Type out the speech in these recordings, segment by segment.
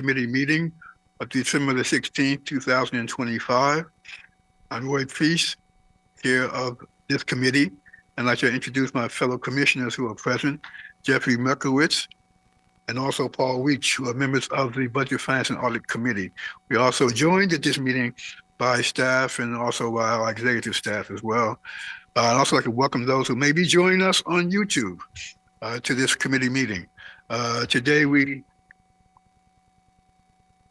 Committee meeting of December the 16th, 2025. I'm Roy Priest, chair of this committee, and I'd like to introduce my fellow commissioners who are present, Jeffrey Merkowitz, and also Paul Weech, who are members of the Budget, Finance, and Audit Committee. We are also joined at this meeting by staff and also by our executive staff as well. I'd also like to welcome those who may be joining us on YouTube to this committee meeting. Today we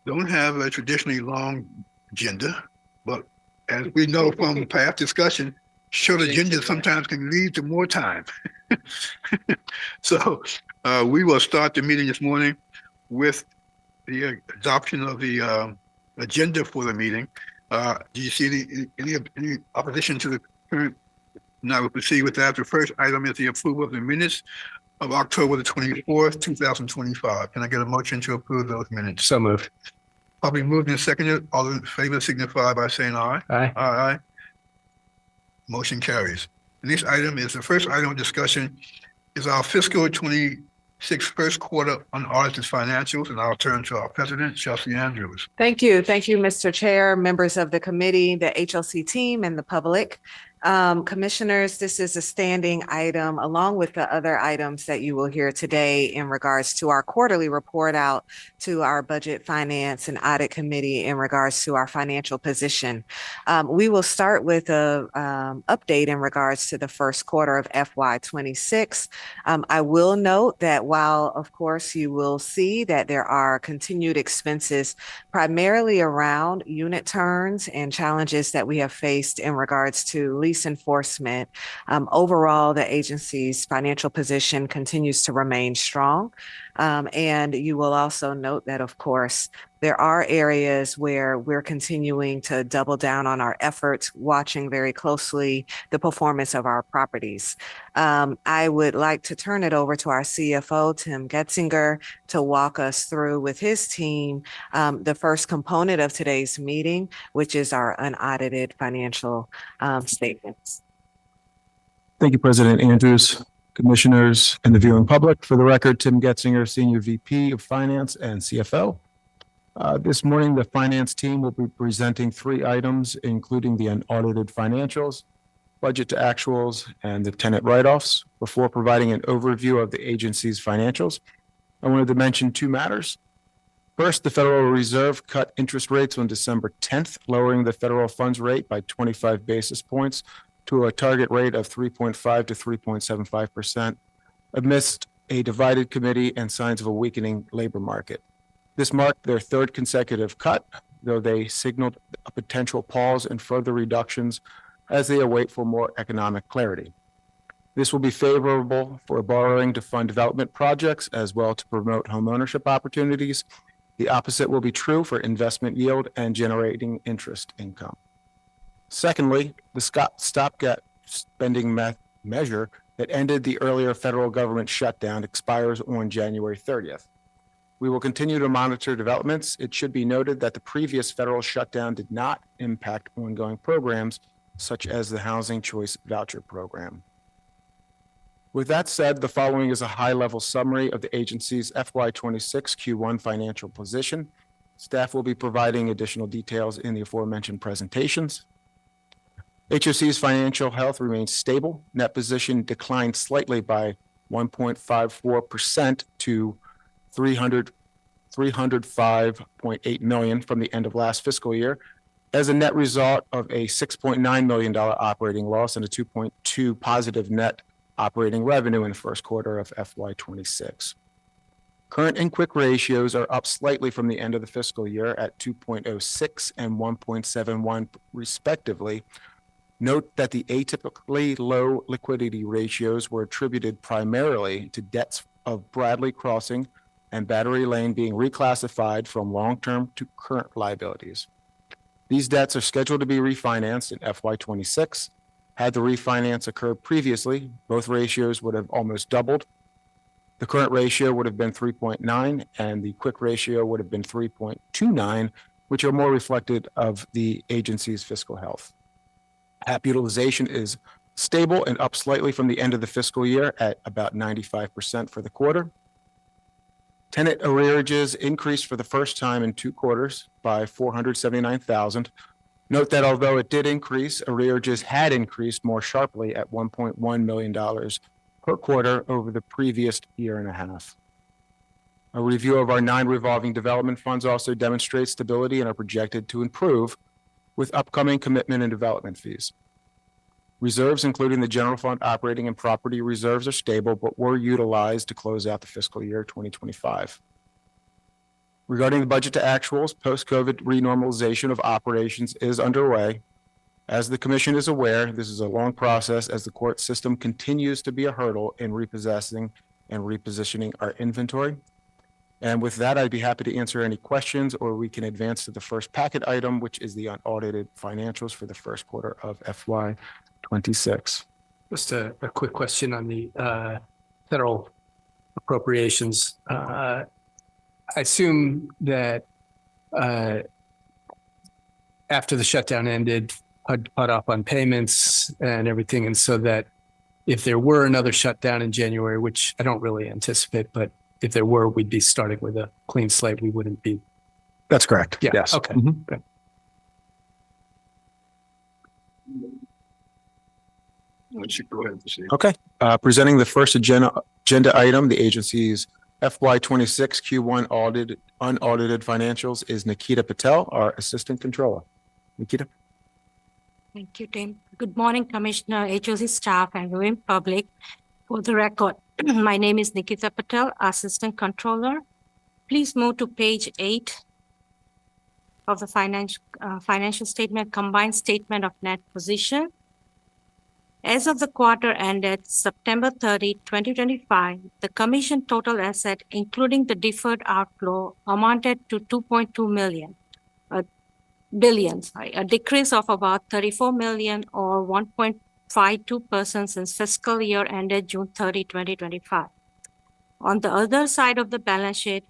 don't have a traditionally long agenda, but as we know from past discussion, short agendas sometimes can lead to more time. So we will start the meeting this morning with the adoption of the agenda for the meeting. Do you see any opposition to the current? Now we'll proceed with that. The first item is the approval of the minutes of October the 24th, 2025. Can I get a motion to approve those minutes? So moved. Probably moved and seconded. All in favor signify by saying aye. Aye. Aye. Motion carries. The next item is the first item of discussion is our fiscal 26 first quarter unaudited financials, and I'll turn to our president, Chelsea Andrews. Thank you. Thank you, Mr. Chair, members of the committee, the HOC team, and the public. Commissioners, this is a standing item along with the other items that you will hear today in regards to our quarterly report out to our Budget, Finance, and Audit Committee in regards to our financial position. We will start with a update in regards to the first quarter of FY26. I will note that while, of course, you will see that there are continued expenses primarily around unit turns and challenges that we have faced in regards to lease enforcement. Overall, the agency's financial position continues to remain strong. And you will also note that, of course, there are areas where we're continuing to double down on our efforts, watching very closely the performance of our properties. I would like to turn it over to our CFO, Tim Getzinger, to walk us through with his team the first component of today's meeting, which is our unaudited financial statements. Thank you, President Andrews, commissioners, and the viewing public. For the record, Tim Getzinger, Senior VP of Finance and CFO. This morning, the finance team will be presenting 3 items, including the unaudited financials, budget to actuals, and the tenant write-offs. Before providing an overview of the agency's financials, I wanted to mention 2 matters. First, the Federal Reserve cut interest rates on December 10th, lowering the federal funds rate by 25 basis points to a target rate of 3.5 to 3.75% amidst a divided committee and signs of a weakening labor market. This marked their 3rd consecutive cut, though they signaled a potential pause and further reductions as they await for more economic clarity. This will be favorable for borrowing to fund development projects as well to promote homeownership opportunities. The opposite will be true for investment yield and generating interest income. Secondly, the stopgap spending measure that ended the earlier federal government shutdown expires on January 30th. We will continue to monitor developments. It should be noted that the previous federal shutdown did not impact ongoing programs such as the Housing Choice Voucher Program. With that said, the following is a high-level summary of the agency's FY26 Q1 financial position. Staff will be providing additional details in the aforementioned presentations. HOC's financial health remains stable. Net position declined slightly by 1.54% to $305.8 million from the end of last fiscal year as a net result of a $6.9 million operating loss and a 2.2 positive net operating revenue in the first quarter of FY26. Current and quick ratios are up slightly from the end of the fiscal year at 2.06 and 1.71 respectively. Note that the atypically low liquidity ratios were attributed primarily to debts of Bradley Crossing and Battery Lane being reclassified from long-term to current liabilities. These debts are scheduled to be refinanced in FY26. Had the refinance occurred previously, both ratios would have almost doubled. The current ratio would have been 3.9 and the quick ratio would have been 3.29, which are more reflective of the agency's fiscal health. HAP utilization is stable and up slightly from the end of the fiscal year at about 95% for the quarter. Tenant arrearages increased for the first time in 2 quarters by $479,000. Note that although it did increase, arrearages had increased more sharply at $1.1 million per quarter over the previous year and a half. A review of our 9 revolving development funds also demonstrates stability and are projected to improve with upcoming commitment and development fees. Reserves, including the general fund operating and property reserves, are stable, but were utilized to close out the fiscal year 2025. Regarding the budget to actuals, post-COVID renormalization of operations is underway. As the commission is aware, this is a long process as the court system continues to be a hurdle in repossessing and repositioning our inventory. And with that, I'd be happy to answer any questions, or we can advance to the first packet item, which is the unaudited financials for the first quarter of FY 26. Just a quick question on the federal appropriations. I assume that after the shutdown ended, HUD caught up on payments and everything, and so that if there were another shutdown in January, which I don't really anticipate, but if there were, we'd be starting with a clean slate. We wouldn't be. That's correct. Yeah. Yes. Okay. Mhm. Good. Let's go ahead and proceed. Okay. Presenting the first agenda item, the agency's FY 26 Q1 unaudited financials is Nikita Patel, our Assistant Controller. Nikita. Thank you, Tim. Good morning, Commissioner, HOC staff, and viewing public. For the record, my name is Nikita Patel, Assistant Controller. Please move to page 8 of the financial statement, combined statement of net position. As of the quarter ended September 30, 2025, the Commission total asset, including the deferred outflow, amounted to $2.2 billion, a decrease of about $34 million or 1.52% since fiscal year ended June 30, 2025. On the other side of the balance sheet,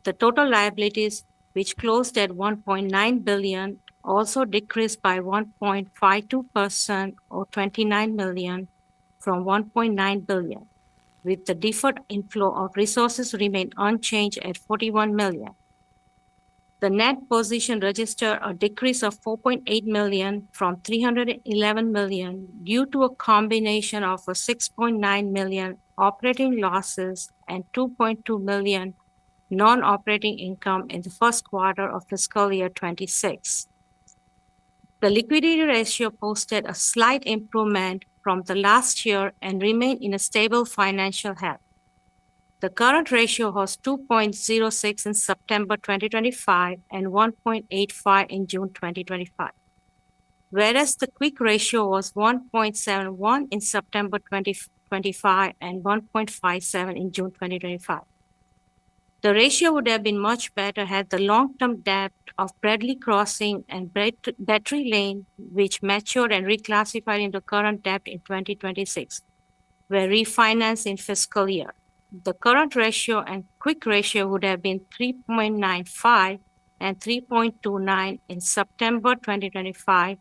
the total liabilities, which closed at $1.9 billion, also decreased by 1.52% or $29 million from $1.9 billion, with the deferred inflow of resources remain unchanged at $41 million. The net position registered a decrease of $4.8 million from $311 million due to a combination of a $6.9 million operating losses and $2.2 million non-operating income in the first quarter of fiscal year 26. The liquidity ratio posted a slight improvement from the last year and remained in a stable financial health. The current ratio was 2.06 in September 2025 and 1.85 in June 2025, whereas the quick ratio was 1.71 in September 2025 and 1.57 in June 2025. The ratio would have been much better had the long-term debt of Bradley Crossing and Battery Lane, which matured and reclassified into current debt in 2026, were refinanced in fiscal year. The current ratio and quick ratio would have been 3.95 and 3.29 in September 2025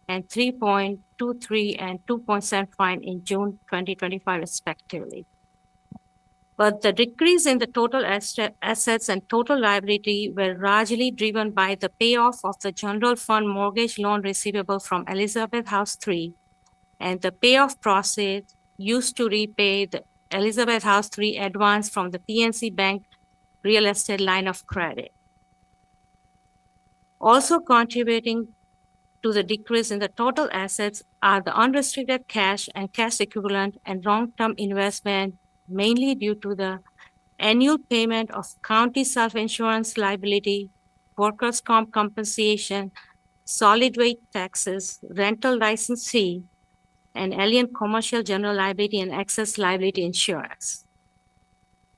and 3.23 and 2.75 in June 2025, respectively. But the decrease in the total assets and total liability were largely driven by the payoff of the general fund mortgage loan receivable from Elizabeth House 3 and the payoff proceeds used to repay the Elizabeth House 3 advance from the PNC Bank real estate line of credit. Also contributing to the decrease in the total assets are the unrestricted cash and cash equivalent and long-term investment, mainly due to the annual payment of county self-insurance liability, workers' comp compensation, solid waste taxes, rental license fee, and alien commercial general liability and excess liability insurance.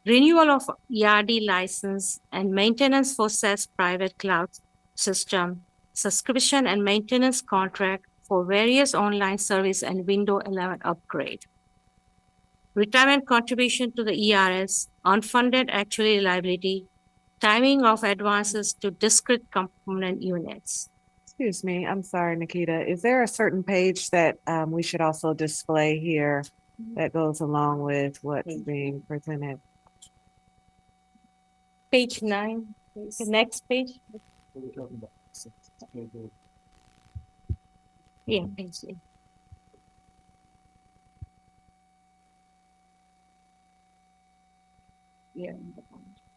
Renewal of ERD license and maintenance for SaaS private cloud system, subscription and maintenance contract for various online service and Windows 11 upgrade. Retirement contribution to the ERS, unfunded actuarial liability, timing of advances to discrete component units. Excuse me, I'm sorry, Nikita. Is there a certain page that we should also display here that goes along with what's being presented? Page 9, the next page. Yeah, page 9. Yeah.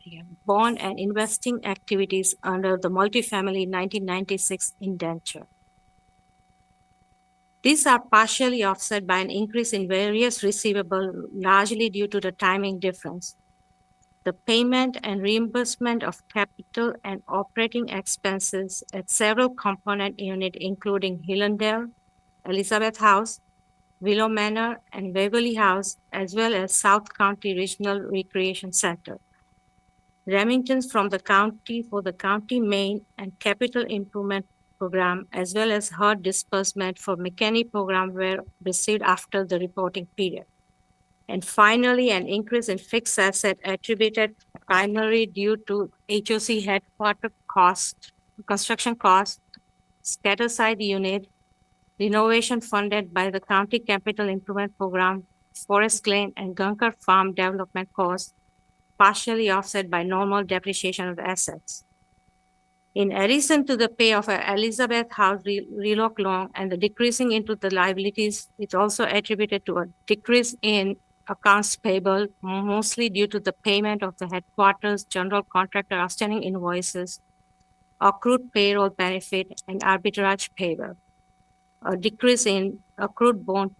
Yeah. Bond and investing activities under the multifamily 1996 indenture. These are partially offset by an increase in various receivable, largely due to the timing difference. The payment and reimbursement of capital and operating expenses at several component units, including Hillendale, Elizabeth House, Willow Manor, and Waverly House, as well as South County Regional Recreation Center. Remittance from the county for the county main and capital improvement program, as well as HUD disbursement for McKinney program were received after the reporting period. And finally, an increase in fixed asset attributed primarily due to HOC headquarter cost, construction cost, scatter site unit, renovation funded by the county capital improvement program, Forest Lane and Gunker Farm development costs, partially offset by normal depreciation of the assets. In addition to the pay of an Elizabeth House reloc loan and the decreasing into the liabilities, it's also attributed to a decrease in accounts payable, mostly due to the payment of the headquarters general contractor outstanding invoices, accrued payroll benefit, and arbitrage payable. A decrease in accrued bond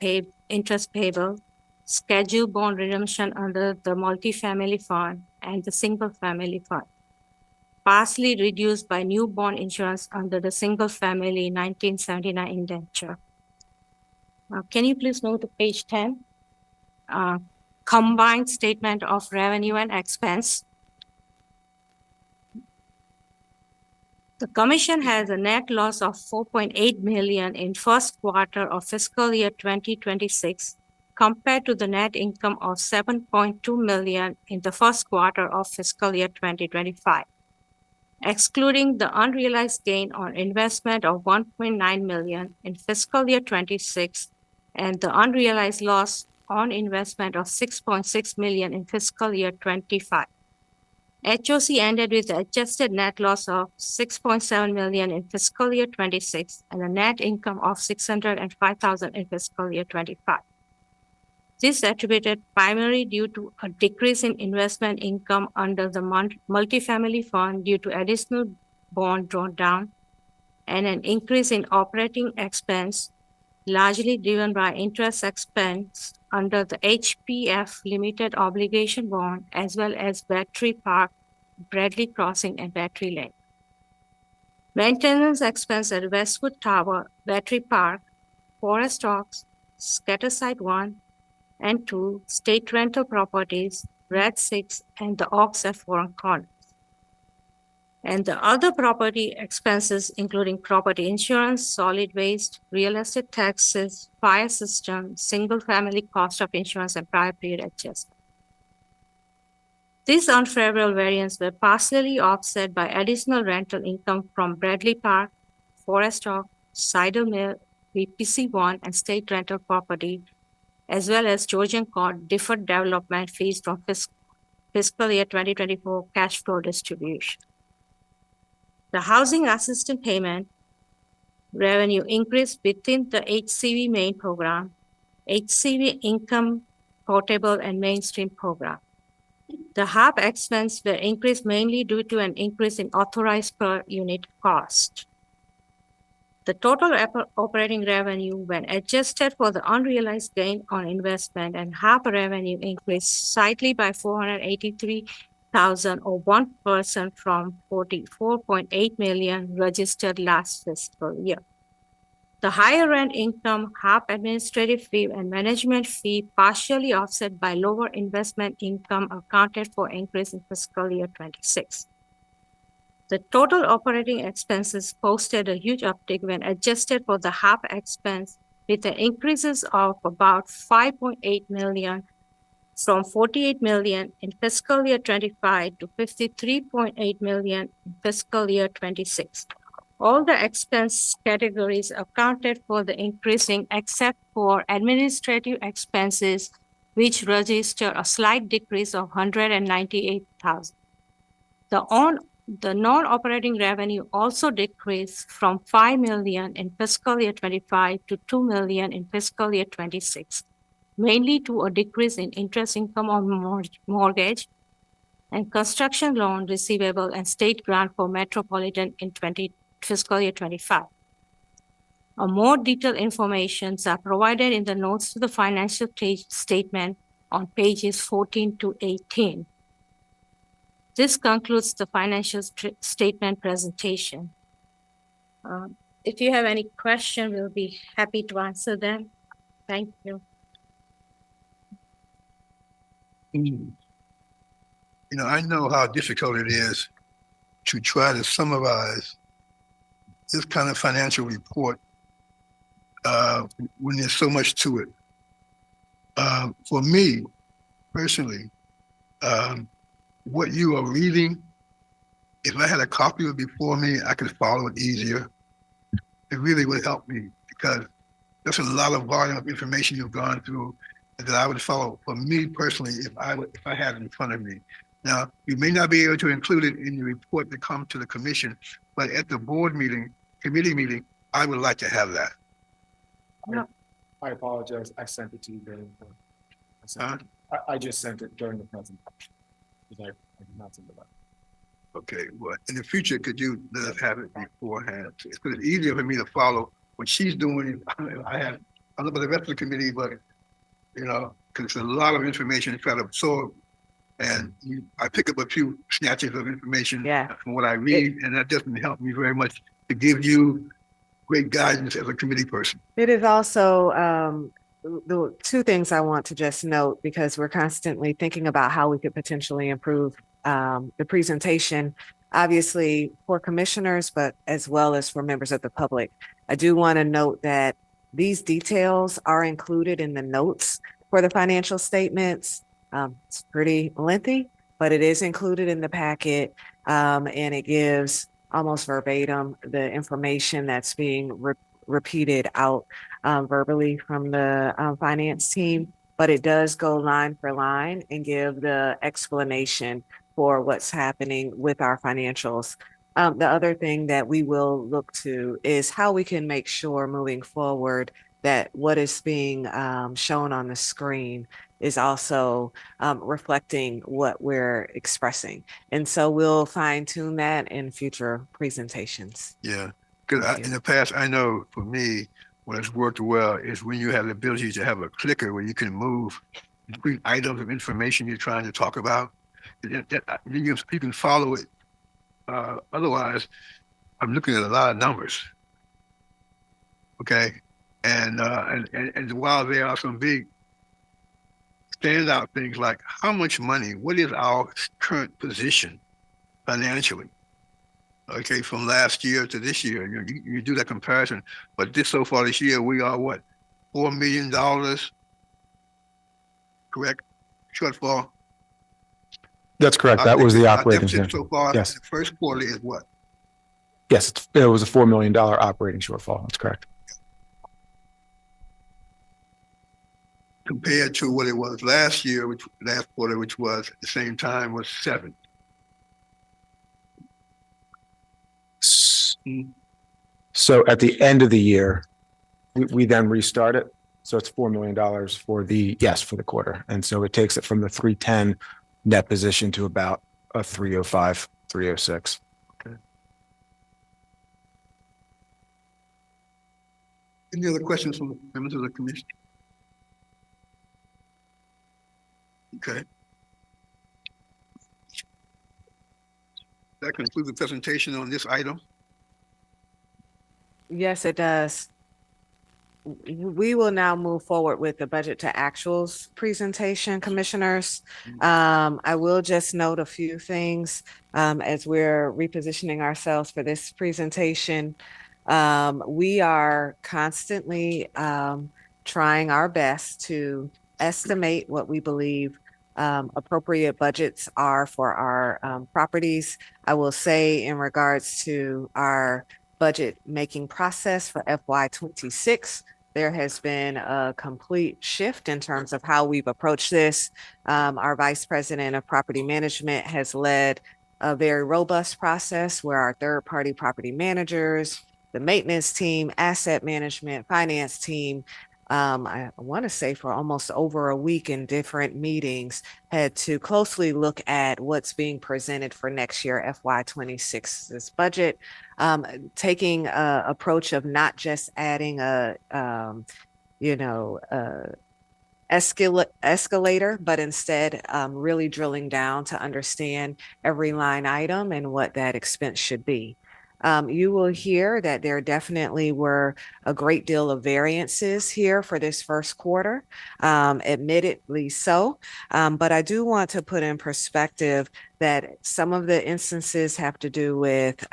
interest payable, scheduled bond redemption under the multifamily fund and the single family fund, partially reduced by new bond insurance under the single family 1979 indenture. Can you please move to page 10? Combined statement of revenue and expense. The commission has a net loss of 4.8 million in first quarter of fiscal year 2026 compared to the net income of 7.2 million in the first quarter of fiscal year 2025. Excluding the unrealized gain on investment of 1.9 million in fiscal year 26 and the unrealized loss on investment of 6.6 million in fiscal year 25. HOC ended with an adjusted net loss of 6.7 million in fiscal year 26 and a net income of 605,000 in fiscal year 25. This attributed primarily due to a decrease in investment income under the multifamily fund due to additional bond drawn down and an increase in operating expense, largely driven by interest expense under the HPF limited obligation bond, as well as Battery Park, Bradley Crossing, and Battery Lane. Maintenance expense at Westwood Tower, Battery Park, Forest Oaks, Scatter Site 1 and 2, state rental properties, Red 6, and the Oaks at Foreign Corners. And the other property expenses, including property insurance, solid waste, real estate taxes, fire system, single-family cost of insurance, and prior period adjustment. These unfavorable variants were partially offset by additional rental income from Bradley Park, Forest Oak, Cider Mill, VPC 1, and state rental property, as well as Georgian Court deferred development fees from fiscal year 2024 cash flow distribution. The housing assistance payment revenue increased within the HCV main program, HCV income portable and mainstream program. The HAP expense were increased mainly due to an increase in authorized per unit cost. The total operating revenue, when adjusted for the unrealized gain on investment and HAP revenue, increased slightly by 483,000 or 1% from 44.8 million registered last fiscal year. The higher rent income, HAP administrative fee, and management fee partially offset by lower investment income accounted for increase in fiscal year 26. The total operating expenses posted a huge uptick when adjusted for the HAP expense, with the increases of about 5.8 million from 48 million in fiscal year 25 to 53.8 million in fiscal year 26. All the expense categories accounted for the increasing except for administrative expenses, which registered a slight decrease of 198,000. The non-operating revenue also decreased from 5 million in fiscal year 25 to 2 million in fiscal year 26, mainly to a decrease in interest income on mortgage and construction loan receivable and state grant for Metropolitan in fiscal year 25. A more detailed informations are provided in the notes to the financial statement on pages 14 to 18. This concludes the financial statement presentation. If you have any question, we'll be happy to answer them. Thank you. You know, I know how difficult it is to try to summarize this kind of financial report when there's so much to it. For me, personally, what you are reading, if I had a copy of it before me, I could follow it easier. It really would help me because there's a lot of volume of information you've gone through that I would follow. For me personally, if I had it in front of me. Now, you may not be able to include it in the report that comes to the commission, but at the board meeting, committee meeting, I would like to have that. I apologize. I sent it to you during I just sent it during the presentation. I did not send it back. Okay, well, in the future, could you let us have it beforehand? It's easier for me to follow what she's doing. I don't know about the rest of the committee, but you know, because it's a lot of information to try to absorb. And I pick up a few snatches of information from what I read, and that doesn't help me very much to give you great guidance as a committee person. It is also the two things I want to just note, because we're constantly thinking about how we could potentially improve the presentation, obviously for commissioners, but as well as for members of the public. I do want to note that these details are included in the notes for the financial statements. It's pretty lengthy, but it is included in the packet, and it gives almost verbatim the information that's being repeated out verbally from the finance team, but it does go line for line and give the explanation for what's happening with our financials. The other thing that we will look to is how we can make sure moving forward that what is being shown on the screen is also reflecting what we're expressing. And so we'll fine tune that in future presentations. Yeah, because in the past, I know for me, what has worked well is when you have the ability to have a clicker where you can move between items of information you're trying to talk about. You can follow it. Otherwise, I'm looking at a lot of numbers. Okay, and while there are some big standout things like how much money, what is our current position financially? Okay, from last year to this year, you do that comparison. But so far this year, we are what, $4 million, correct? Shortfall. That's correct. That was the operating. So far, yes. The first quarter is what? Yes, it was a $4 million operating shortfall. That's correct. Compared to what it was last year, last quarter, which was at the same time was 7. So at the end of the year, we then restart it. So it's $4 million for the quarter. And so it takes it from the 310 net position to about a 305, 306. Okay. Any other questions from members of the commission? Okay. That concludes the presentation on this item. Yes, it does. We will now move forward with the budget to actuals presentation, commissioners. I will just note a few things as we're repositioning ourselves for this presentation. We are constantly trying our best to estimate what we believe appropriate budgets are for our properties. I will say in regards to our budget making process for FY26, there has been a complete shift in terms of how we've approached this. Our Vice President of Property Management has led a very robust process where our third-party property managers, the maintenance team, asset management, finance team, I want to say for almost over a week in different meetings, had to closely look at what's being presented for next year, FY26's budget, taking a approach of not just adding you know, escalator, but instead really drilling down to understand every line item and what that expense should be. You will hear that there definitely were a great deal of variances here for this first quarter, admittedly so. But I do want to put in perspective that some of the instances have to do with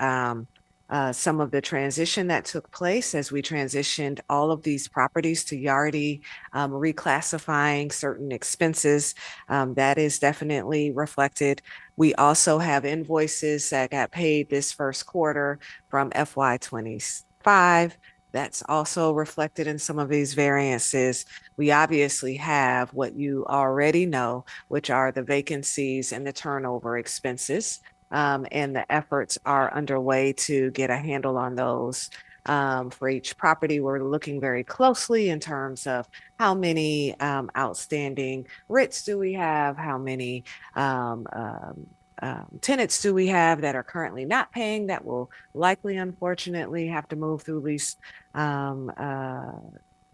some of the transition that took place as we transitioned all of these properties to Yardi, reclassifying certain expenses. That is definitely reflected. We also have invoices that got paid this first quarter from FY25. That's also reflected in some of these variances. We obviously have what you already know, which are the vacancies and the turnover expenses. And the efforts are underway to get a handle on those. For each property, we're looking very closely in terms of how many outstanding writs do we have, how many tenants do we have that are currently not paying that will likely, unfortunately, have to move through lease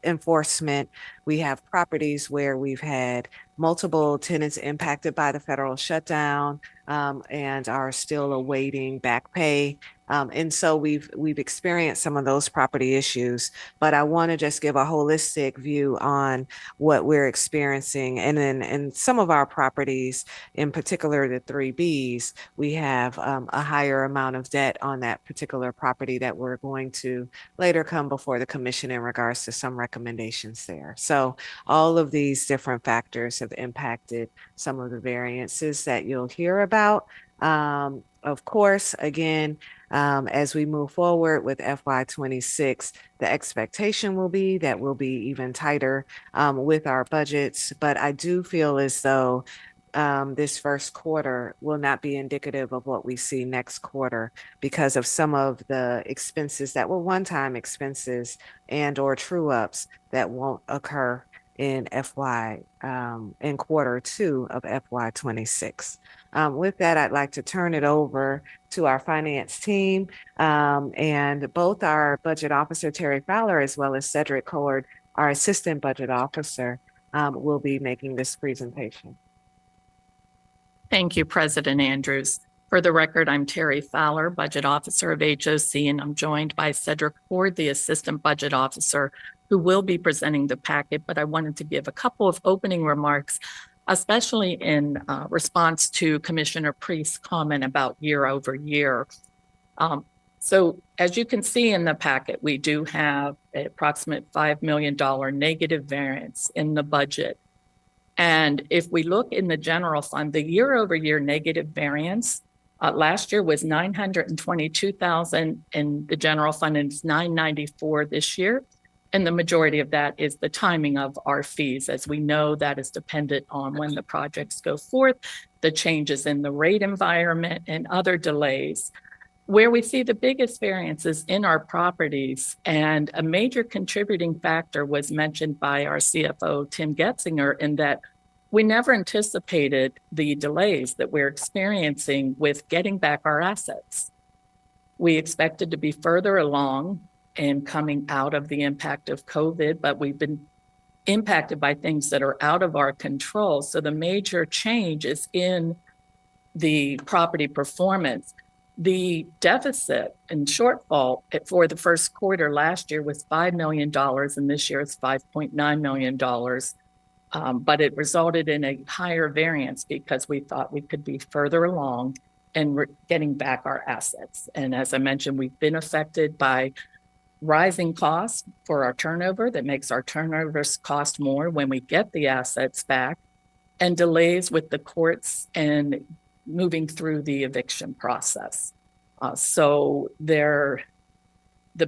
enforcement. We have properties where we've had multiple tenants impacted by the federal shutdown and are still awaiting back pay. And so we've experienced some of those property issues, but I want to just give a holistic view on what we're experiencing. And then in some of our properties, in particular the 3Bs, we have a higher amount of debt on that particular property that we're going to later come before the commission in regards to some recommendations there. So all of these different factors have impacted some of the variances that you'll hear about. Of course, again, as we move forward with FY26, the expectation will be that we'll be even tighter with our budgets. But I do feel as though this first quarter will not be indicative of what we see next quarter because of some of the expenses that were one-time expenses and or true-ups that won't occur in in quarter 2 of FY26. With that, I'd like to turn it over to our finance team, and both our budget officer, Terry Fowler, as well as Cedric Cord, our assistant budget officer, will be making this presentation. Thank you, President Andrews. For the record, I'm Terry Fowler, Budget Officer of HOC, and I'm joined by Cedric Cord, the Assistant Budget Officer, who will be presenting the packet, but I wanted to give a couple of opening remarks, especially in response to Commissioner Priest's comment about year over year. So as you can see in the packet, we do have an approximate $5 million negative variance in the budget. And if we look in the general fund, the year over year negative variance last year was $922,000 in the general fund, and it's $994,000 this year. And the majority of that is the timing of our fees. As we know, that is dependent on when the projects go forth, the changes in the rate environment, and other delays. Where we see the biggest variances in our properties, and a major contributing factor was mentioned by our CFO, Tim Getzinger, in that we never anticipated the delays that we're experiencing with getting back our assets. We expected to be further along in coming out of the impact of COVID, but we've been impacted by things that are out of our control. So the major change is in the property performance. The deficit and shortfall for the first quarter last year was $5 million, and this year it's $5.9 million. But it resulted in a higher variance because we thought we could be further along and getting back our assets. And as I mentioned, we've been affected by rising costs for our turnover that makes our turnovers cost more when we get the assets back, and delays with the courts and moving through the eviction process. So the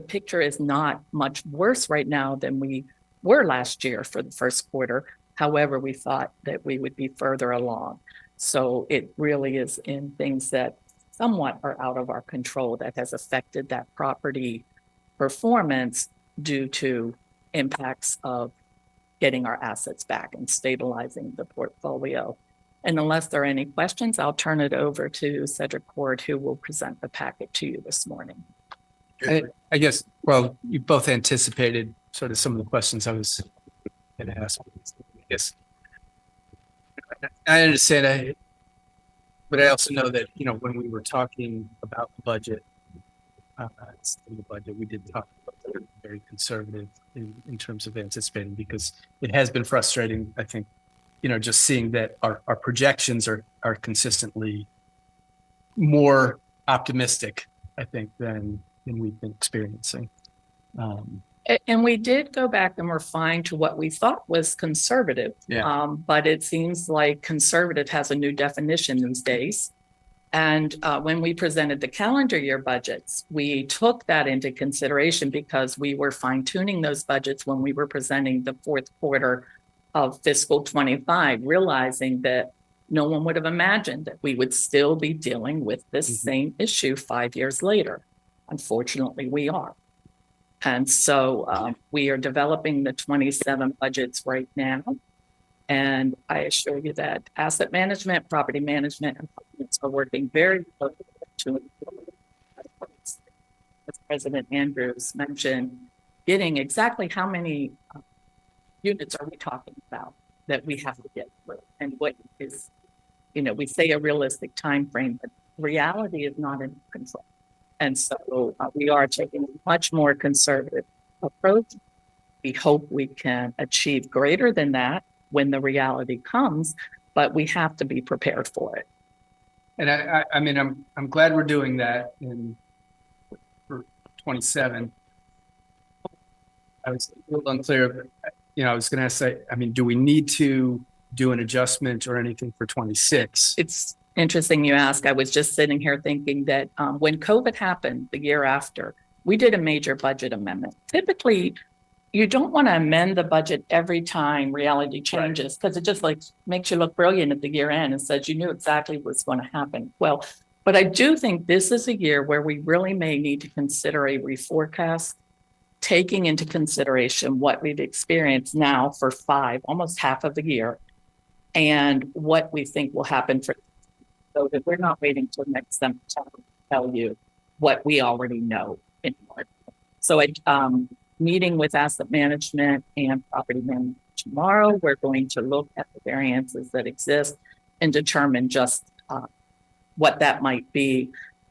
picture is not much worse right now than we were last year for the first quarter. However, we thought that we would be further along. So it really is in things that somewhat are out of our control that has affected that property performance due to impacts of getting our assets back and stabilizing the portfolio. And unless there are any questions, I'll turn it over to Cedric Cord, who will present the packet to you this morning. I guess, well, you both anticipated sort of some of the questions I was going to ask. I guess I understand, but I also know that, you know, when we were talking about the budget, we did talk about it very conservative in terms of anticipating, because it has been frustrating, I think, you know, just seeing that our projections are consistently more optimistic, I think, than we've been experiencing. And we did go back and refine to what we thought was conservative. Yeah. But it seems like conservative has a new definition these days. And when we presented the calendar year budgets, we took that into consideration because we were fine tuning those budgets when we were presenting the fourth quarter of fiscal 25, realizing that no one would have imagined that we would still be dealing with this same issue 5 years later. Unfortunately, we are. And so we are developing the 27 budgets right now. And I assure you that asset management, property management, and finance are working very closely to, as President Andrews mentioned, getting exactly how many units are we talking about that we have to get through, and what is, you know, we say a realistic time frame, but reality is not in control. And so we are taking a much more conservative approach. We hope we can achieve greater than that when the reality comes, but we have to be prepared for it. And I mean, I'm glad we're doing that for 27. I was a little unclear, you know, I was going to say, I mean, do we need to do an adjustment or anything for 26? It's interesting you ask. I was just sitting here thinking that when COVID happened the year after, we did a major budget amendment. Typically, you don't want to amend the budget every time reality changes, because it just like makes you look brilliant at the year end and says you knew exactly what's going to happen. Well, but I do think this is a year where we really may need to consider a reforecast, taking into consideration what we've experienced now for almost half of the year, and what we think will happen so that we're not waiting till next September to tell you what we already know anymore. So meeting with asset management and property management tomorrow, we're going to look at the variances that exist and determine just what that might be.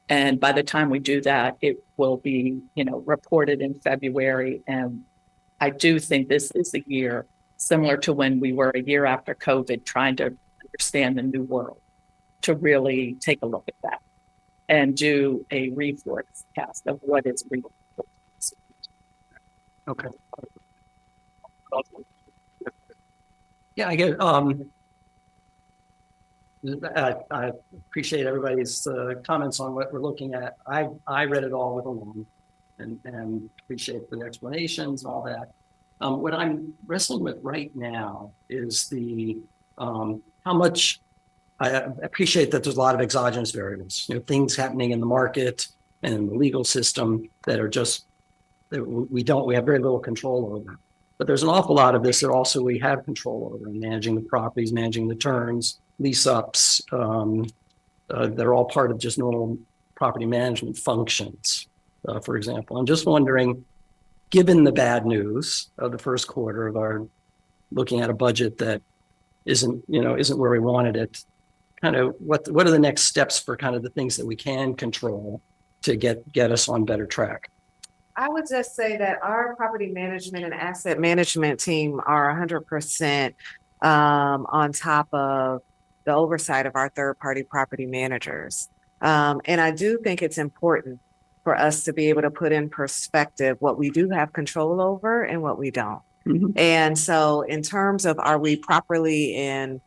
And by the time we do that, it will be, you know, reported in February. And I do think this is a year similar to when we were a year after COVID, trying to understand the new world, to really take a look at that and do a reforecast of what is real. Okay. Yeah, I get. I appreciate everybody's comments on what we're looking at. I read it all with a loan, and appreciate the explanations and all that. What I'm wrestling with right now is the how much. I appreciate that there's a lot of exogenous variables, you know, things happening in the market and in the legal system that are just that we have very little control over. But there's an awful lot of this that also we have control over, in managing the properties, managing the turns, lease ups. They're all part of just normal property management functions. For example, I'm just wondering, given the bad news of the first quarter of our looking at a budget that isn't where we wanted it, kind of what are the next steps for kind of the things that we can control to get us on better track? I would just say that our property management and asset management team are 100% on top of the oversight of our third-party property managers. And I do think it's important for us to be able to put in perspective what we do have control over and what we don't. Mm-hmm. And so in terms of, are we properly and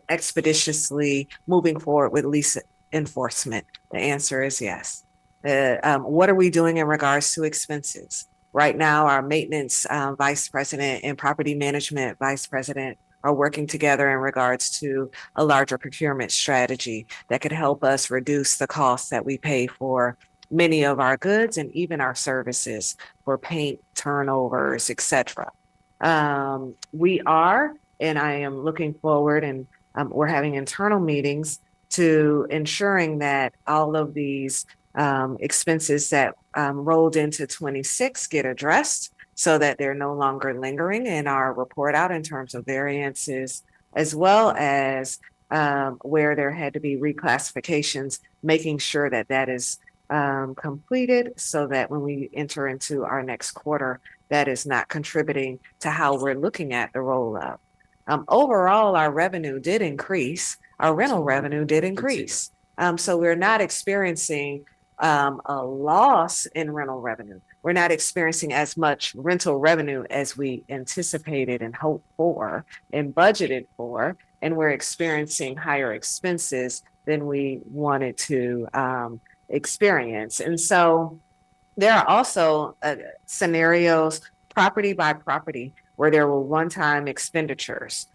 expeditiously moving forward with lease enforcement? The answer is yes. What are we doing in regards to expenses? Right now, our maintenance vice president and property management vice president are working together in regards to a larger procurement strategy that could help us reduce the costs that we pay for many of our goods and even our services for paint turnovers, etc. We are, and I am looking forward, and we're having internal meetings to ensuring that all of these expenses that rolled into 26 get addressed so that they're no longer lingering in our report out in terms of variances, as well as where there had to be reclassifications, making sure that that is completed so that when we enter into our next quarter, that is not contributing to how we're looking at the roll-up. Overall, our revenue did increase. Our rental revenue did increase. So we're not experiencing a loss in rental revenue. We're not experiencing as much rental revenue as we anticipated and hoped for and budgeted for, and we're experiencing higher expenses than we wanted to experience. And so there are also scenarios, property by property, where there were one-time expenditures.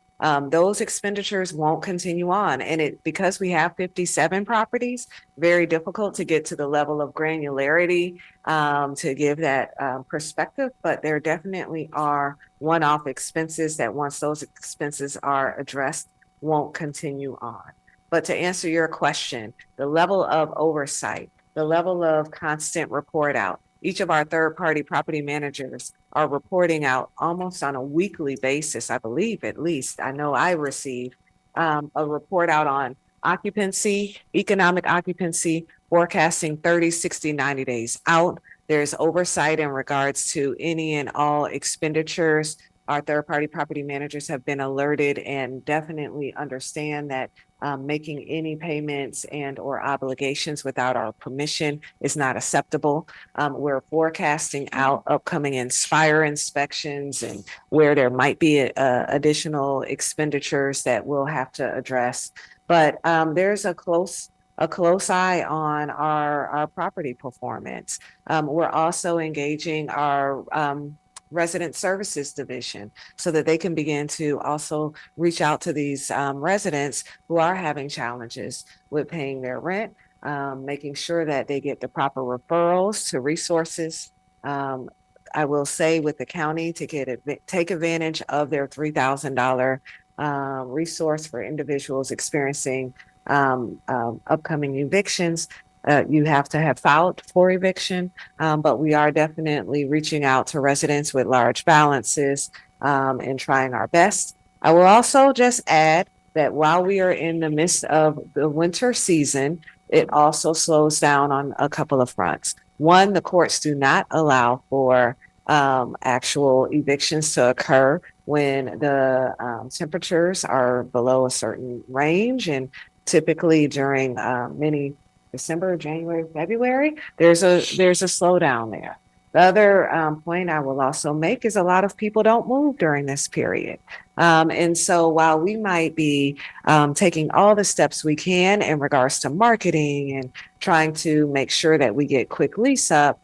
Those expenditures won't continue on. And because we have 57 properties, very difficult to get to the level of granularity to give that perspective, but there definitely are one-off expenses that once those expenses are addressed, won't continue on. But to answer your question, the level of oversight, the level of constant report out, each of our third-party property managers are reporting out almost on a weekly basis, I believe, at least. I know I receive a report out on occupancy, economic occupancy, forecasting 30, 60, 90 days out. There's oversight in regards to any and all expenditures. Our third-party property managers have been alerted and definitely understand that making any payments and or obligations without our permission is not acceptable. We're forecasting out upcoming Inspire inspections and where there might be additional expenditures that we'll have to address. But there's a close eye on our property performance. We're also engaging our resident services division so that they can begin to also reach out to these residents who are having challenges with paying their rent, making sure that they get the proper referrals to resources. I will say with the county to take advantage of their $3,000 resource for individuals experiencing upcoming evictions. You have to have filed for eviction, but we are definitely reaching out to residents with large balances and trying our best. I will also just add that while we are in the midst of the winter season, it also slows down on a couple of fronts. One, the courts do not allow for actual evictions to occur when the temperatures are below a certain range, and typically during many December, January, February, there's a slowdown there. The other point I will also make is a lot of people don't move during this period. And so while we might be taking all the steps we can in regards to marketing and trying to make sure that we get quick lease up,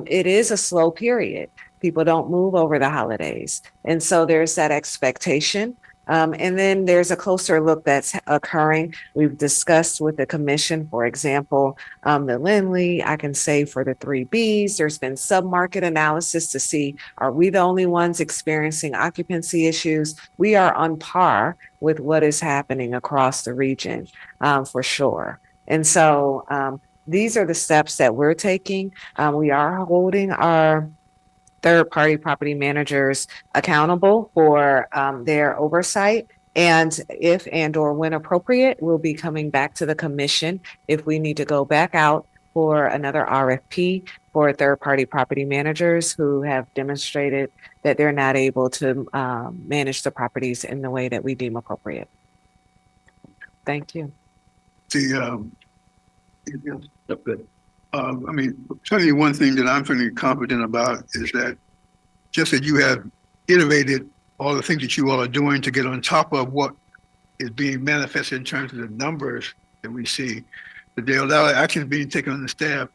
it is a slow period. People don't move over the holidays. And so there's that expectation. And then there's a closer look that's occurring. We've discussed with the commission, for example, the Lindley, I can say for the 3Bs, there's been sub-market analysis to see, are we the only ones experiencing occupancy issues? We are on par with what is happening across the region, for sure. And so these are the steps that we're taking. We are holding our third-party property managers accountable for their oversight. And if and or when appropriate, we'll be coming back to the commission if we need to go back out for another RFP for third-party property managers who have demonstrated that they're not able to manage the properties in the way that we deem appropriate. Thank you. Good. I mean, certainly one thing that I'm certainly confident about is that just as you have iterated all the things that you all are doing to get on top of what is being manifested in terms of the numbers that we see, that there are a lot of actions being taken on the staff.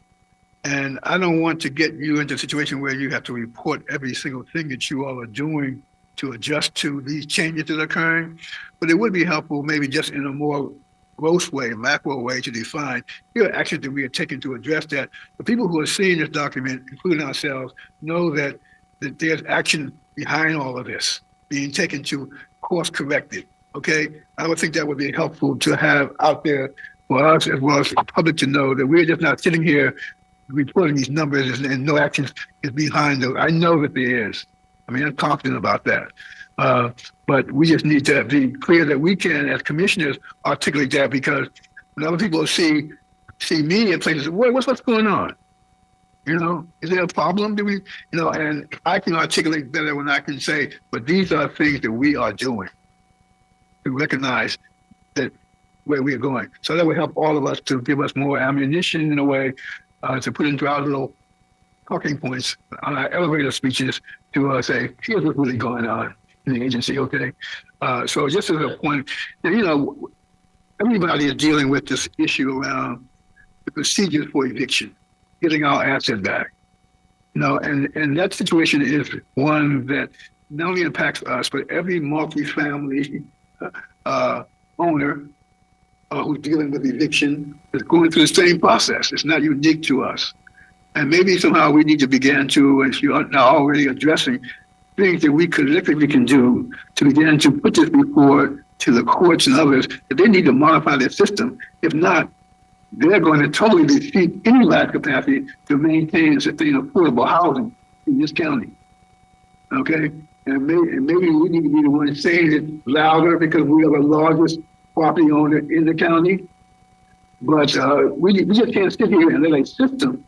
And I don't want to get you into a situation where you have to report every single thing that you all are doing to adjust to these changes that are occurring. But it would be helpful, maybe just in a more gross way, macro way, to define here are actions that we are taking to address that. The people who are seeing this document, including ourselves, know that there's action behind all of this being taken to course correct it. Okay, I would think that would be helpful to have out there for us as well as the public to know that we're just not sitting here reporting these numbers and no action is behind those. I know that there is. I mean, I'm confident about that. But we just need to be clear that we can, as commissioners, articulate that, because when other people see me in places, what's going on? You know, is there a problem? Do we, you know, and I can articulate better when I can say, but these are things that we are doing to recognize that where we are going. So that will help all of us to give us more ammunition in a way to put into our little talking points on our elevator speeches to say, here's what's really going on in the agency, okay? So just as a point, you know, everybody is dealing with this issue around the procedures for eviction, getting our asset back. You know, and that situation is one that not only impacts us, but every multifamily owner who's dealing with eviction is going through the same process. It's not unique to us. And maybe somehow we need to begin to, if you are now already addressing things that we collectively can do to begin to put this before to the courts and others, that they need to modify their system. If not, they're going to totally defeat any lack capacity to maintain sustainable affordable housing in this county. Okay? And maybe we need to be the ones saying it louder because we are the largest property owner in the county. But we just can't sit here and let a system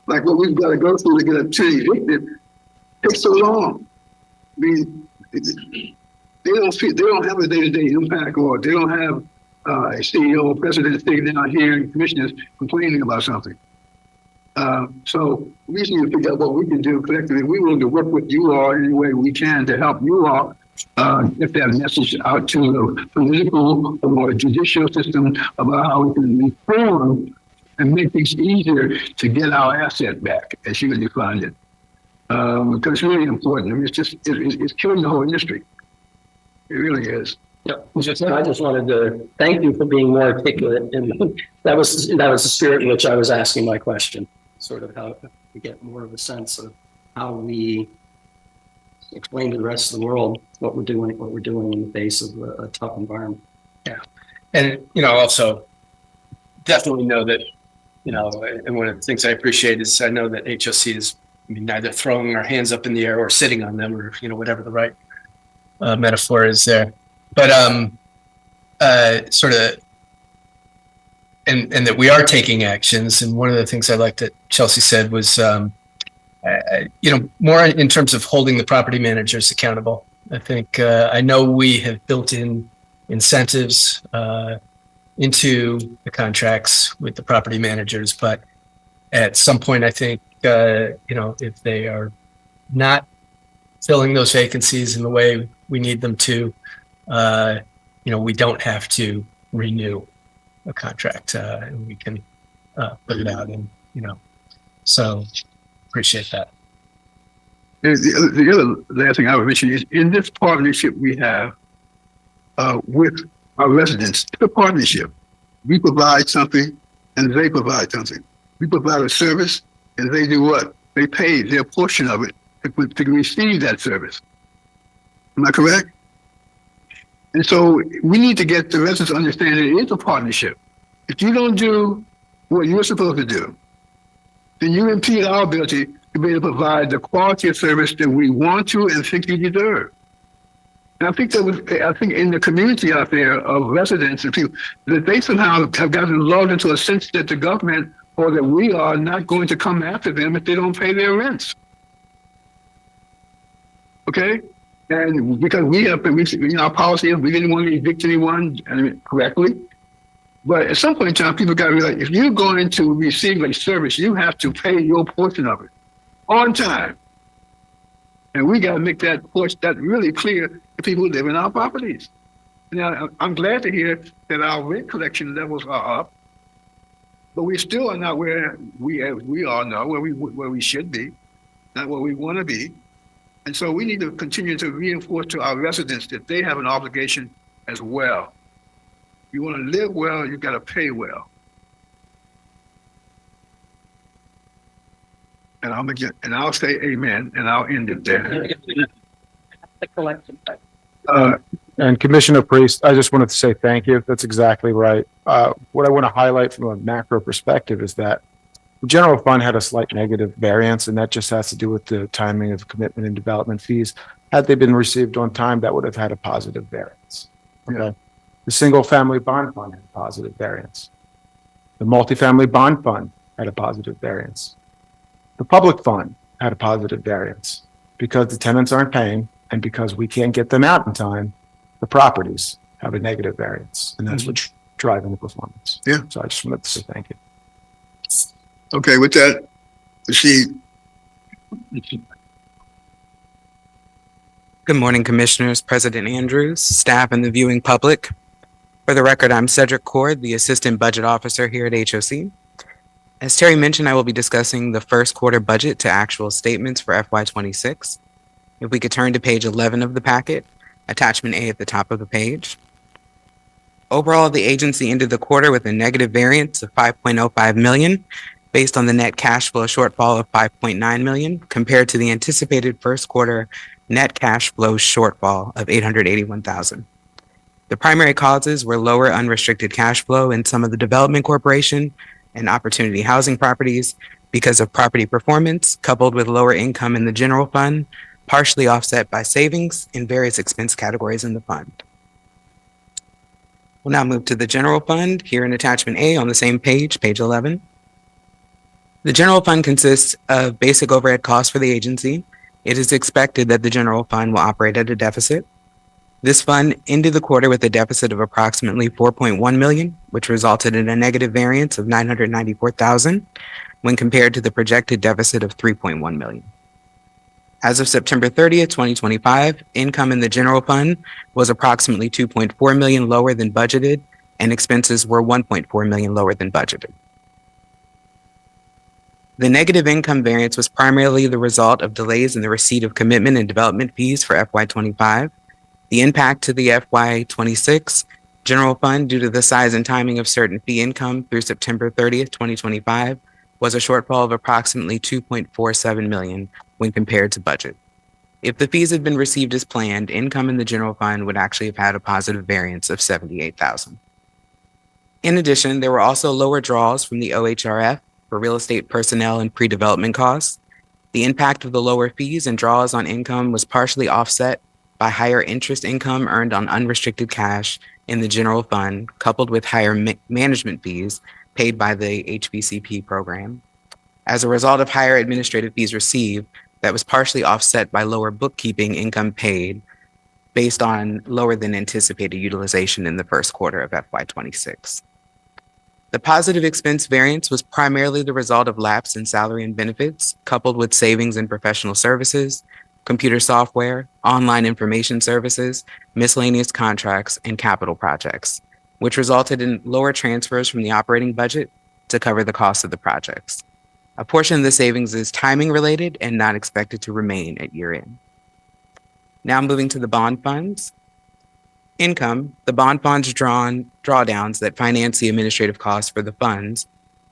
like what we've got to go through to get a tenant evicted take so long. I mean, they don't have a day-to-day impact, or they don't have a CEO or president sitting down here and commissioners complaining about something. So we need to figure out what we can do collectively. We're willing to work with you all any way we can to help you all get that message out to the political or judicial system about how we can reform and make things easier to get our asset back, as you defined it. Because it's really important. I mean, it's killing the whole industry. It really is. Yeah, I just wanted to thank you for being more articulate, and that was the spirit in which I was asking my question. Sort of how to get more of a sense of how we explain to the rest of the world what we're doing in the face of a tough environment. Yeah, and you know, also definitely know that, you know, and one of the things I appreciate is I know that HOC is, I mean, neither throwing our hands up in the air or sitting on them, or, you know, whatever the right metaphor is there. But sort of, and that we are taking actions. And one of the things I liked that Chelsea said was, you know, more in terms of holding the property managers accountable. I think I know we have built in incentives into the contracts with the property managers, but at some point, I think, you know, if they are not filling those vacancies in the way we need them to, you know, we don't have to renew a contract, and we can put it out, and, you know, so appreciate that. The other last thing I would mention is in this partnership we have with our residents, it's a partnership. We provide something and they provide something. We provide a service and they do what? They pay their portion of it to receive that service. Am I correct? And so we need to get the residents to understand that it is a partnership. If you don't do what you're supposed to do, then you impede our ability to be able to provide the quality of service that we want to and think you deserve. And I think in the community out there of residents and people, that they somehow have gotten lulled into a sense that the government or that we are not going to come after them if they don't pay their rents. Okay? And because we have been, you know, our policy is we didn't want to evict anyone correctly. But at some point in time, people got to realize if you're going to receive a service, you have to pay your portion of it on time. And we got to make that really clear to people who live in our properties. Now, I'm glad to hear that our rent collection levels are up, but we still are not where we are now, where we should be, not where we want to be. And so we need to continue to reinforce to our residents that they have an obligation as well. You want to live well, you got to pay well. And I'll say amen, and I'll end it there. The collection. And Commissioner Priest, I just wanted to say thank you. That's exactly right. What I want to highlight from a macro perspective is that the general fund had a slight negative variance, and that just has to do with the timing of commitment and development fees. Had they been received on time, that would have had a positive variance. Okay. The single family bond fund had a positive variance. The multifamily bond fund had a positive variance. The public fund had a positive variance because the tenants aren't paying, and because we can't get them out in time, the properties have a negative variance, and that's what's driving the performance. Yeah. So I just wanted to say thank you. Okay, with that, proceed. Good morning, Commissioners, President Andrews, staff, and the viewing public. For the record, I'm Cedric Cord, the Assistant Budget Officer here at HOC. As Terry mentioned, I will be discussing the first quarter budget to actual statements for FY26. If we could turn to page 11 of the packet, attachment A at the top of the page. Overall, the agency ended the quarter with a negative variance of $5.05 million, based on the net cash flow shortfall of $5.9 million, compared to the anticipated first quarter net cash flow shortfall of $881,000. The primary causes were lower unrestricted cash flow in some of the development corporation and opportunity housing properties because of property performance, coupled with lower income in the general fund, partially offset by savings in various expense categories in the fund. We'll now move to the general fund here in attachment A on the same page, page 11. The general fund consists of basic overhead costs for the agency. It is expected that the general fund will operate at a deficit. This fund ended the quarter with a deficit of approximately $4.1 million, which resulted in a negative variance of $994,000 when compared to the projected deficit of $3.1 million. As of September 30th, 2025, income in the general fund was approximately $2.4 million lower than budgeted, and expenses were $1.4 million lower than budgeted. The negative income variance was primarily the result of delays in the receipt of commitment and development fees for FY25. The impact to the FY26 general fund due to the size and timing of certain fee income through September 30th, 2025 was a shortfall of approximately $2.47 million when compared to budget. If the fees had been received as planned, income in the general fund would actually have had a positive variance of $78,000. In addition, there were also lower draws from the OHRF for real estate personnel and pre-development costs. The impact of the lower fees and draws on income was partially offset by higher interest income earned on unrestricted cash in the general fund, coupled with higher management fees paid by the HBCP program. As a result of higher administrative fees received, that was partially offset by lower bookkeeping income paid based on lower than anticipated utilization in the first quarter of FY26. The positive expense variance was primarily the result of lapse in salary and benefits, coupled with savings in professional services, computer software, online information services, miscellaneous contracts, and capital projects, which resulted in lower transfers from the operating budget to cover the cost of the projects. A portion of the savings is timing related and not expected to remain at year end. Now moving to the bond funds. Income, the bond funds drawdowns that finance the administrative costs for the funds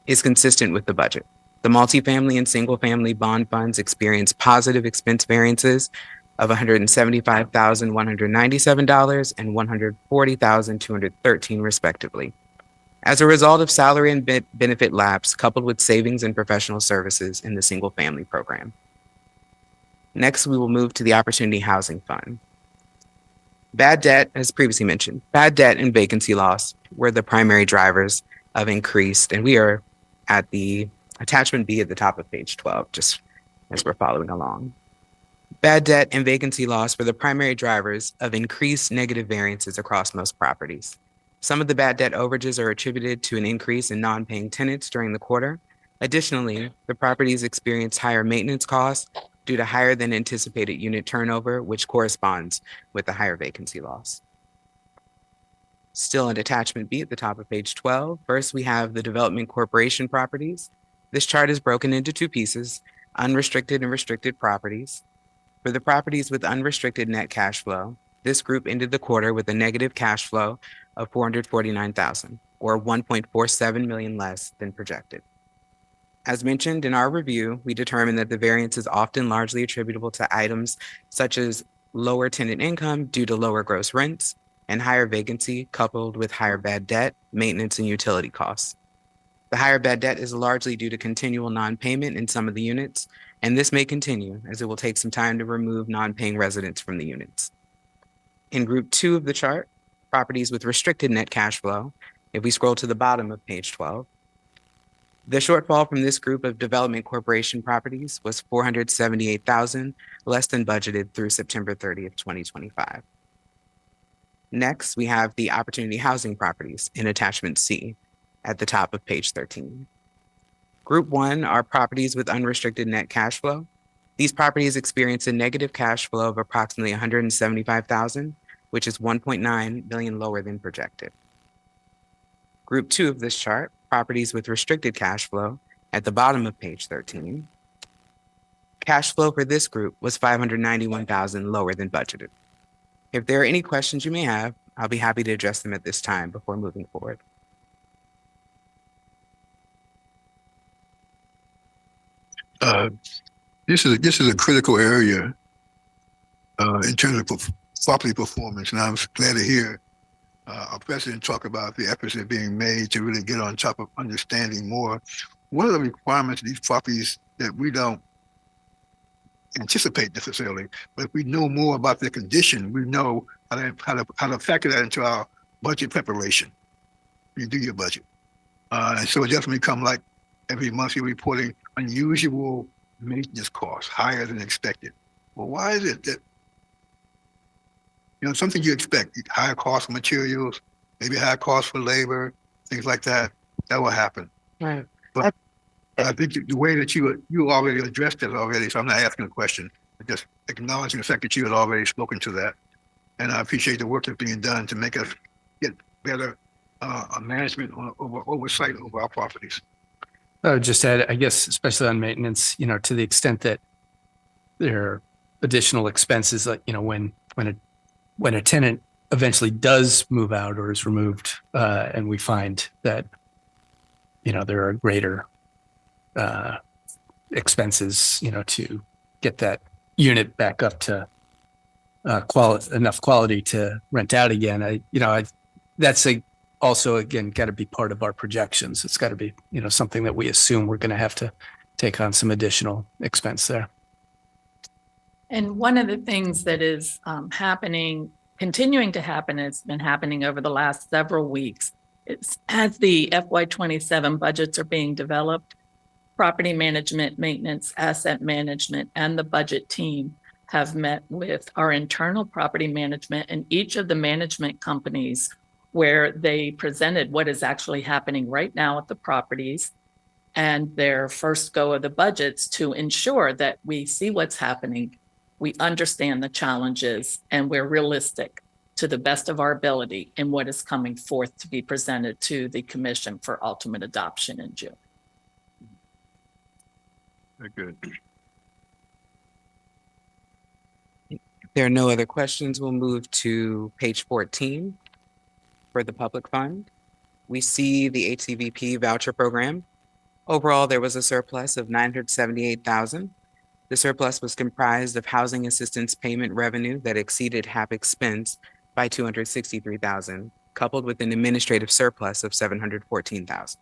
is consistent with the budget. The multifamily and single family bond funds experienced positive expense variances of $175,197 and $140,213 respectively, as a result of salary and benefit lapse coupled with savings in professional services in the single family program. Next, we will move to the Opportunity Housing Fund. Bad debt, as previously mentioned, bad debt and vacancy loss were the primary drivers of increased, and we are at the attachment B at the top of page 12, just as we're following along. Bad debt and vacancy loss were the primary drivers of increased negative variances across most properties. Some of the bad debt overages are attributed to an increase in non-paying tenants during the quarter. Additionally, the properties experienced higher maintenance costs due to higher than anticipated unit turnover, which corresponds with the higher vacancy loss. Still in attachment B at the top of page 12, first we have the development corporation properties. This chart is broken into two pieces, unrestricted and restricted properties. For the properties with unrestricted net cash flow, this group ended the quarter with a negative cash flow of $449,000, or 1.47 million less than projected. As mentioned in our review, we determined that the variance is often largely attributable to items such as lower tenant income due to lower gross rents and higher vacancy coupled with higher bad debt, maintenance, and utility costs. The higher bad debt is largely due to continual non-payment in some of the units, and this may continue as it will take some time to remove non-paying residents from the units. In group 2 of the chart, properties with restricted net cash flow, if we scroll to the bottom of page 12, the shortfall from this group of development corporation properties was $478,000 less than budgeted through September 30th, 2025. Next, we have the opportunity housing properties in attachment C at the top of page 13. Group 1 are properties with unrestricted net cash flow. These properties experience a negative cash flow of approximately $175,000, which is 1.9 million lower than projected. Group 2 of this chart, properties with restricted cash flow at the bottom of page 13. Cash flow for this group was $591,000 lower than budgeted. If there are any questions you may have, I'll be happy to address them at this time before moving forward. This is a critical area in terms of property performance, and I'm glad to hear our president talk about the efforts that are being made to really get on top of understanding more. What are the requirements of these properties that we don't anticipate necessarily, but if we know more about their condition, we know how to factor that into our budget preparation. You do your budget, and so it doesn't become like every month you're reporting unusual maintenance costs, higher than expected. Well, why is it that, something you expect, higher cost for materials, maybe higher cost for labor, things like that, that will happen. Right. But I think the way that you already addressed it already, so I'm not asking a question, but just acknowledging the fact that you had already spoken to that. And I appreciate the work that's being done to make us get better management oversight over our properties. I would just add, I guess, especially on maintenance, to the extent that there are additional expenses, like, when a tenant eventually does move out or is removed, and we find that, there are greater expenses, to get that unit back up to enough quality to rent out again. That's also, again, got to be part of our projections. It's got to be, something that we assume we're going to have to take on some additional expense there. And one of the things that is continuing to happen, it's been happening over the last several weeks, is as the FY27 budgets are being developed, property management, maintenance, asset management, and the budget team have met with our internal property management and each of the management companies where they presented what is actually happening right now at the properties and their first go of the budgets to ensure that we see what's happening, we understand the challenges, and we're realistic to the best of our ability in what is coming forth to be presented to the commission for ultimate adoption in June. Very good. If there are no other questions, we'll move to page 14 for the public fund. We see the HCVP voucher program. Overall, there was a surplus of $978,000. The surplus was comprised of housing assistance payment revenue that exceeded HAP expense by $263,000, coupled with an administrative surplus of $714,000.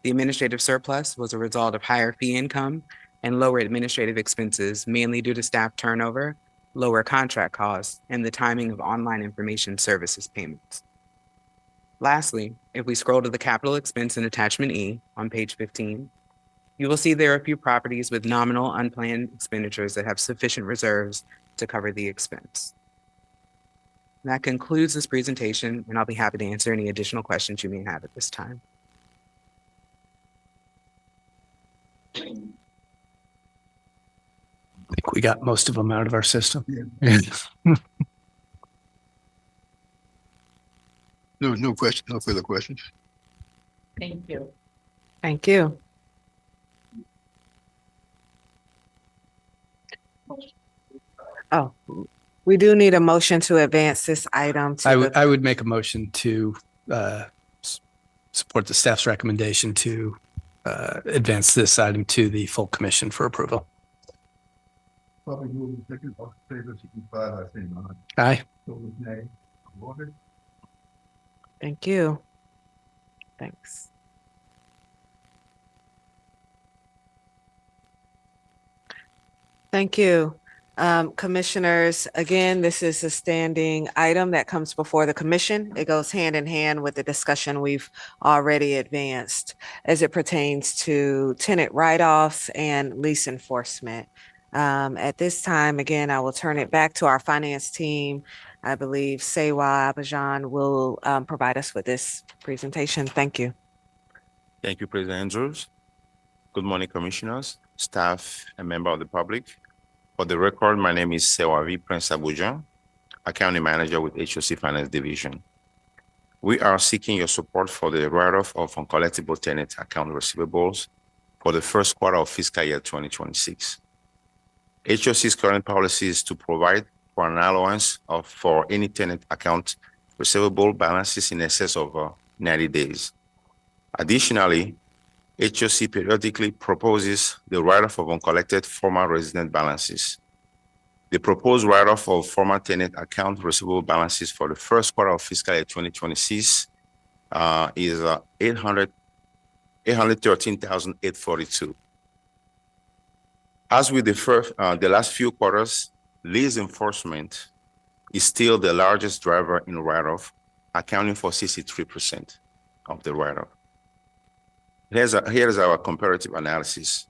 The administrative surplus was a result of higher fee income and lower administrative expenses, mainly due to staff turnover, lower contract costs, and the timing of online information services payments. Lastly, if we scroll to the capital expense in attachment E on page 15, you will see there are a few properties with nominal unplanned expenditures that have sufficient reserves to cover the expense. That concludes this presentation, and I'll be happy to answer any additional questions you may have at this time. I think we got most of them out of our system. Yeah. No question, no further questions. Thank you. Thank you. Oh, we do need a motion to advance this item to the, I would make a motion to support the staff's recommendation to advance this item to the full commission for approval. Probably move the second, all in favor, signify by saying Aye. Opposed, nay. Ordered. thank you. Thanks. Thank you. Commissioners, again, this is a standing item that comes before the commission. It goes hand in hand with the discussion we've already advanced as it pertains to tenant write-offs and lease enforcement. At this time, again, I will turn it back to our finance team. I believe Sewa Abajan will provide us with this presentation. Thank you. Thank you, President Andrews. Good morning, commissioners, staff, and member of the public. For the record, my name is Sewavi Prince Abujan, accounting manager with HOC Finance Division. We are seeking your support for the write-off of uncollectible tenant account receivables for the first quarter of fiscal year 2026. HOC's current policy is to provide for an allowance for any tenant account receivable balances in excess of 90 days. Additionally, HOC periodically proposes the write-off of uncollected former resident balances. The proposed write-off of former tenant account receivable balances for the first quarter of fiscal year 2026 is $813,842. As with the last few quarters, lease enforcement is still the largest driver in write-off, accounting for 63% of the write-off. Here's our comparative analysis.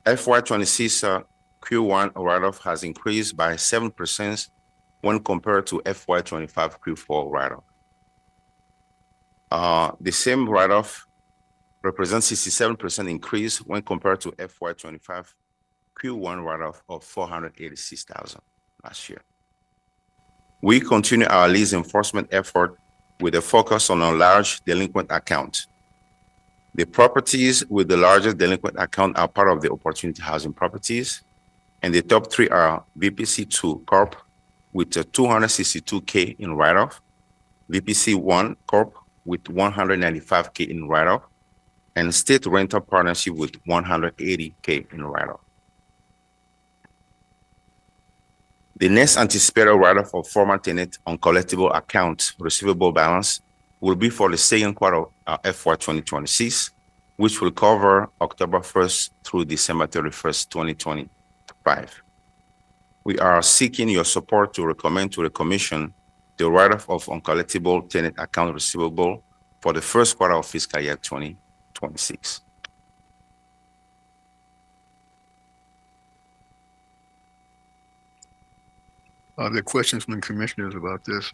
FY26 Q1 write-off has increased by 7% when compared to FY25 Q4 write-off. The same write-off represents 67% increase when compared to FY25 Q1 write-off of $486,000 last year. We continue our lease enforcement effort with a focus on a large delinquent account. The properties with the largest delinquent account are part of the Opportunity Housing properties, and the top three are VPC2 Corp with $262K in write-off, VPC1 Corp with $195K in write-off, and State Rental Partnership with $180K in write-off. The next anticipated write-off of former tenant uncollectible account receivable balance will be for the second quarter of FY 2026, which will cover October 1st through December 31st, 2025. We are seeking your support to recommend to the Commission the write-off of uncollectible tenant account receivable for the first quarter of fiscal year 2026. Are there questions from the commissioners about this?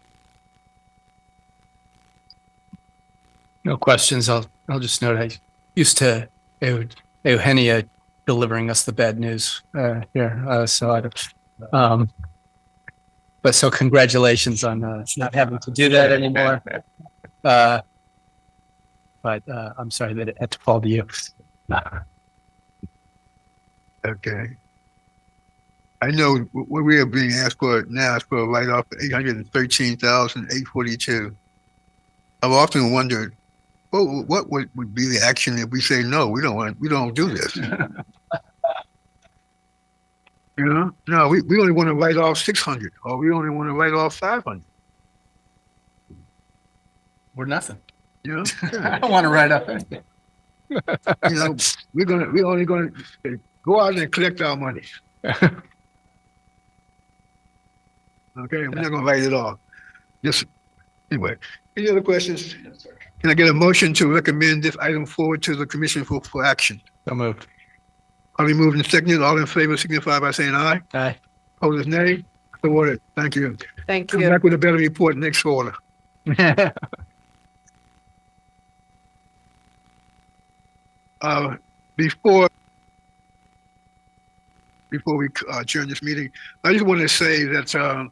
No questions. I'll just note I used to Eugenia delivering us the bad news here. So congratulations on not having to do that anymore. But I'm sorry that it had to fall to you. Okay. I know what we are being asked for now is for a write-off of $813,842. I've often wondered, what would be the action if we say no? We don't do this. You know, no, we only want to write off 600, or we only want to write off 500. We're nothing. You know, I don't want to write up anything. You know, we're only going to go out and collect our money. Okay, we're not going to write it off. Just anyway. Any other questions? Yes, sir. Can I get a motion to recommend this item forward to the commission for action? So moved. Are we moved and seconded? All in favor signify by saying aye. Aye. Opposed, nay. So ordered. Thank you. Thank Come you. back with a better report next quarter. Before we adjourn this meeting, I just want to say that from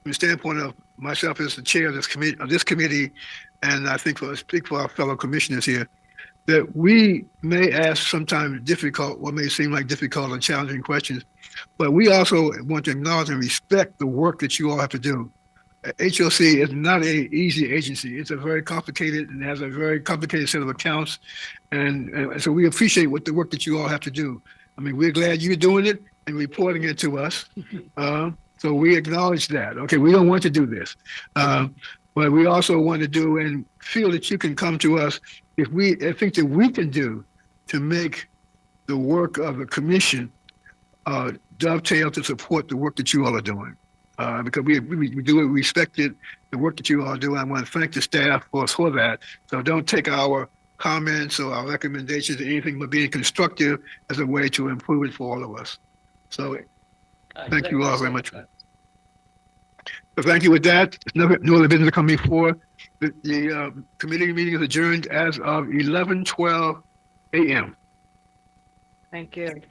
the standpoint of myself as the chair of this committee, and I think speak for our fellow commissioners here, that we may ask sometimes difficult, what may seem like difficult or challenging questions, but we also want to acknowledge and respect the work that you all have to do. HOC is not an easy agency. It's a very complicated and has a very complicated set of accounts. And so we appreciate what the work that you all have to do. I mean, we're glad you're doing it and reporting it to us. So we acknowledge that. Okay, we don't want to do this. But we also want to do and feel that you can come to us if things that we can do to make the work of the commission dovetail to support the work that you all are doing. Because we do respect it, the work that you all do. I want to thank the staff for that. So don't take our comments or our recommendations or anything but being constructive as a way to improve it for all of us. So thank you all very much. So thank you with that. No other business to come before. The committee meeting is adjourned as of 11:12 a.m. Thank you.